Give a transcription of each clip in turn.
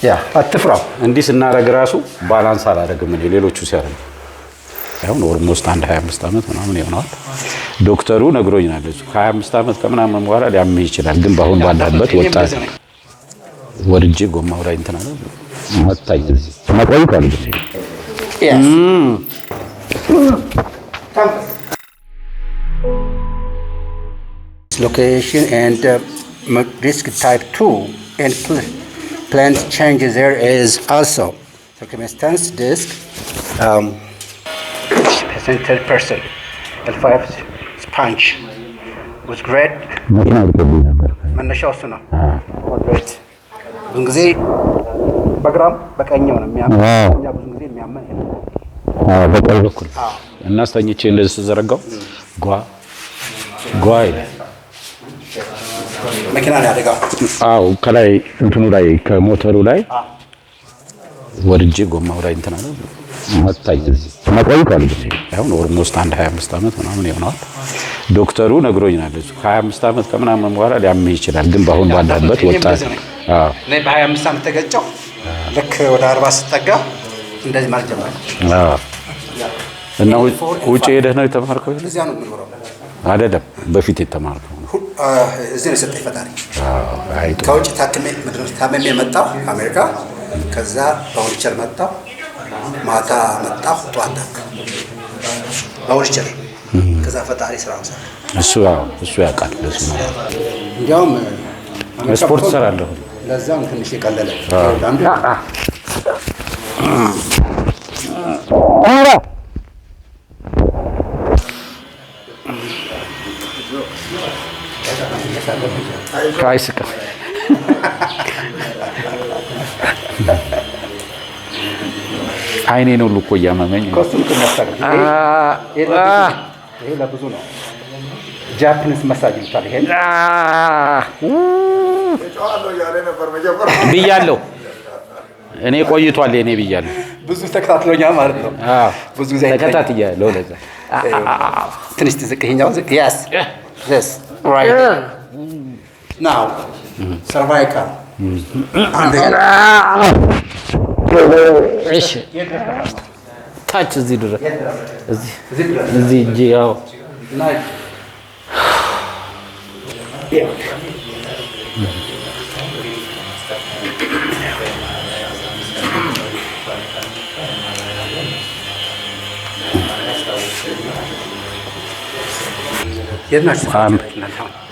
ያ አትፍራው። እንዲህ ስናረግ ራሱ ባላንስ አላደረግም እኔ ሌሎቹ ሲያረግ አሁን ኦልሞስት 25 ዓመት ምናምን ይሆናል። ዶክተሩ ነግሮኛል እሱ 25 ዓመት ከምናምን በኋላ ሊያምህ ይችላል፣ ግን በአሁን ባለበት ወጣት ወርጄ ጎማው ላይ እንትን አለ መታኝ መቆየት አለ። Location and risk type 2 and plant change there is also circumstance disk percentage person L5 sponge with great መነሻው እሱ ነው። ብዙ ጊዜ በግራም በቀኝም ነው የሚያመው። እኛ ብዙ ጊዜ የሚያመን በቀኝ በኩል እና አስተኝቼ እንደዚህ ተዘረጋው ጓ ይላል። መኪና ላይ አደጋ አው ከላይ እንትኑ ላይ ከሞተሩ ላይ ወርጄ ጎማው ላይ እንትን አለ መታኝ መቆየት አለ። አሁን ኦልሞስት 25 ዓመት ምናምን ይሆናል። ዶክተሩ ነግሮኛል እሱ 25 ዓመት ከምናምን በኋላ ሊያምህ ይችላል፣ ግን በአሁን ባለበት ወጣት እኔ በ25 ዓመት ተገጨው ልክ ወደ 40 ስትጠጋ እንደዚህ ማለት ጀመረ። እና ውጪ ሄደህ ነው የተማርከው? እዚያ ነው የምኖረው አይደለም፣ በፊት የተማርከው እዚህ ነው የሰጠኝ ፈጣሪ። ከውጭ ታመሜ መጣሁ አሜሪካ። ከዛ በዊልቸር መጣሁ፣ ማታ መጣሁ፣ ጠዋት በዊልቸር። ከዛ ፈጣሪ ስራውን ሰራ። እሱ ያውቃል። እሱ ነው እንዲያውም ስፖርት እሰራለሁ። ለዛም ትንሽ የቀለለ አይስቅም። አይኔን ሁሉ እኮ እያመመኝ ነው። ይሄ ለብዙ ነው። ጃፓኒስ መሳጅ ይሉታል። ይሄን ብያለሁ እኔ ቆይቷል። እኔ ብያለሁ ብዙ ተከታትሎኛል ማለት ነው። ብዙ ጊዜ ተከታትያለሁ። ለዛ ትንሽ ትዝቅኛው yes this right now cervical እሺ ታች እዚህ ድረስ እዚህ እጂ ያው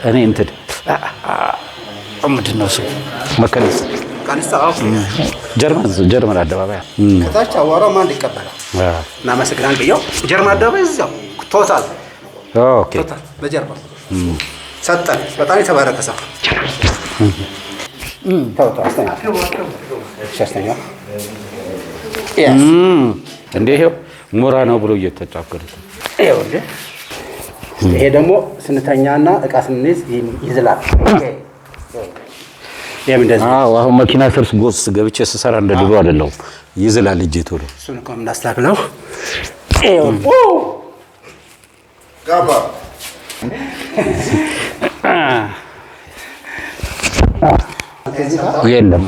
እኔ እንትን ምንድን ነው እሱ መከለስ ጀርመን አደባባይ ከታች አዋራው ማን ይቀበላል? እናመሰግናለን ብየው ጀርመን አደባባይ እዛው ቶታል በጀርባ ሰጠን። በጣም የተባረከ ሰው እንደ ይሄው ሞራ ነው ብሎ እየተጫወተ ይሄ ደግሞ ስንተኛና እቃ ስንይዝ ይዝላል። አሁን መኪና ስር ጎስ ገብቼ ስሰራ እንደ ድሮ አይደለም፣ ይዝላል እጄ ቶሎ። እሱን እኮ የምናስተካክለው ጋባ የለም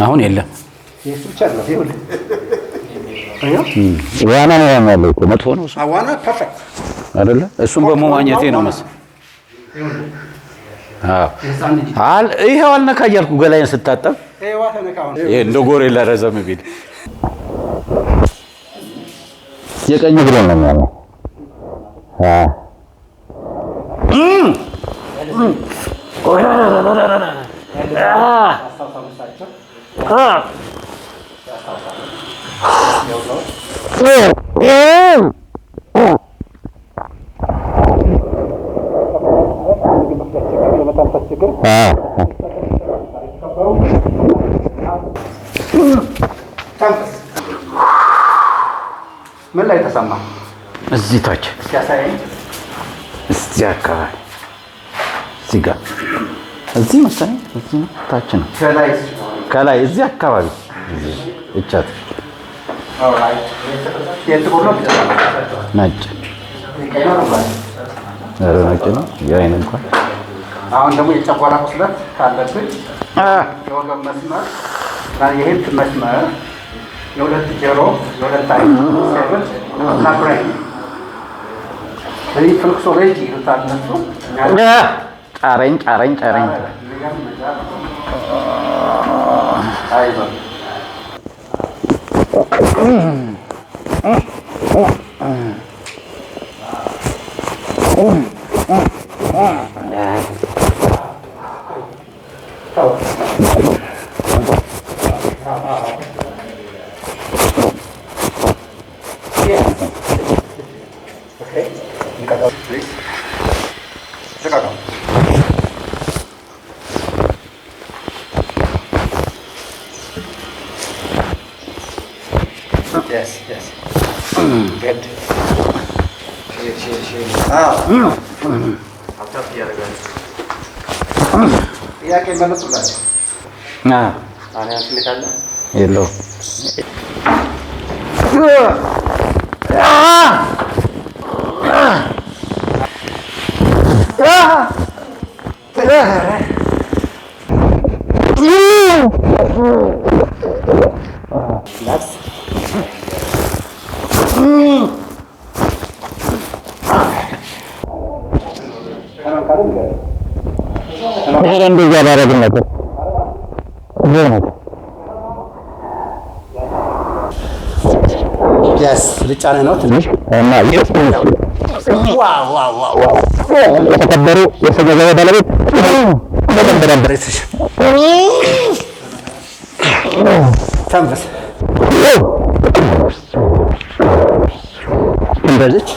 አሁን የለም። ዋና ነው ያለው እኮ መጥፎ ነው እሱ ዋና ፐርፌክት አይደለ? እሱም በመዋኘቴ ነው መሰለኝ። ይሄው አልነካ እያልኩ ገላዬን ስታጠብ ይሄ እንደ ጎሬላ ረዘም ቢል የቀኝ እግሬ ነው የሚያመው። ምን ላይ ተሰማ? እዚህ ታች ሲያሳየኝ እዚህ አካባቢ እዚህ ጋር እዚህ መሰለኝ እዚህ ታች ነው ከላይ እዚህ አካባቢ እቻት ነጭ ነጭ ነው የአይን እንኳን አሁን ደግሞ የጨጓራ ቁስለት ካለብን የወገብ መስመር እና የሂፕ መስመር የሁለት ጆሮ የሁለት አይን ሴብል እና ብሬን ፍሉክሶሎጂ ይሉታል እነሱ። ጫረኝ አይዞህ Yes. Good. ጥያቄ መለሱላቸው። ስሜት አለ የለውም። እንደዚያ ባደረግን ነበር። ልጫነ ነው ትንሽ የተከበሩ የስጋ ገበያ ባለቤት ተንፈስ እንደዚች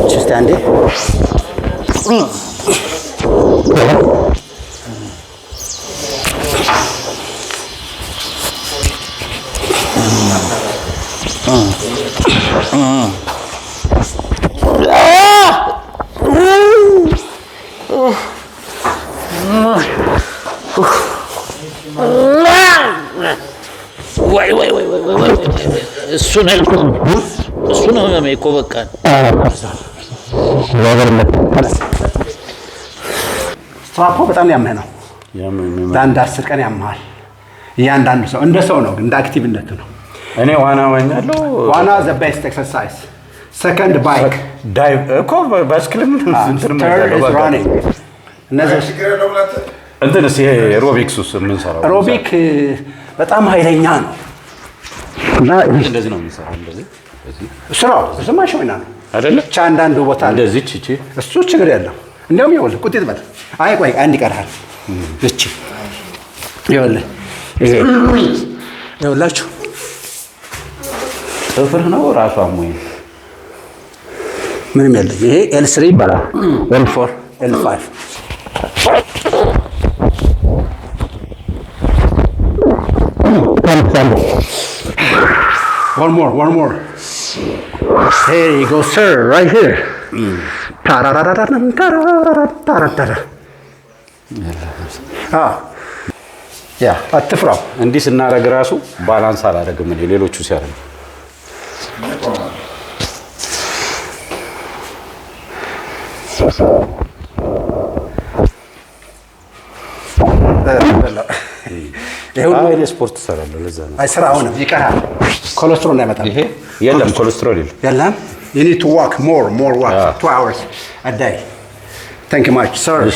just አንዴ እሱ ነው እኮ በቃ ስትራፖ በጣም ያመህ ነው። ለአንድ 10 ቀን ያመሃል። እያንዳንዱ ሰው እንደ ሰው ነው፣ እንደ አክቲቭነት ነው። እኔ ዋና ዋኛለሁ። ዋና ዘ ቤስት ኤክሰርሳይዝ። ሰከንድ ባይክ ዳይቭ እኮ ባስክልም እንትንስ ይሄ ኤሮቢክሱስ የምንሰራው ኤሮቢክ በጣም ኃይለኛ ነው እና እንደዚህ ነው የምንሰራው። እንደዚህ ስራው ዝማሽ ወይና ነው አይደለ? ብቻ አንዳንዱ ቦታ እንደዚህ እቺ እሱ ችግር የለም። እንደውም ይኸውልህ ቁጥጥ በል። አይ ቆይ አንድ ይቀርሃል። እቺ ይኸውልህ ይሄ ይኸውላችሁ ጥፍር ነው ራሱ አሞኝ ምንም የለም። ይሄ L3 ይባላል። L4 L5 One more. Here you go, sir, right here. ያ አትፍራው። እንዲህ ስናደርግ ራሱ ባላንስ አላደርግም እኔ ሌሎቹ ሲያደርጉ ይሄ ስፖርት እሰራለሁ። ለዛ ነው አይ ስራውን ይቀራል። ኮሌስትሮል እንዳይመጣ። ይሄ የለም ኮሌስትሮል የለም። You need to walk more walk 2 hours a day. Thank you much, sir.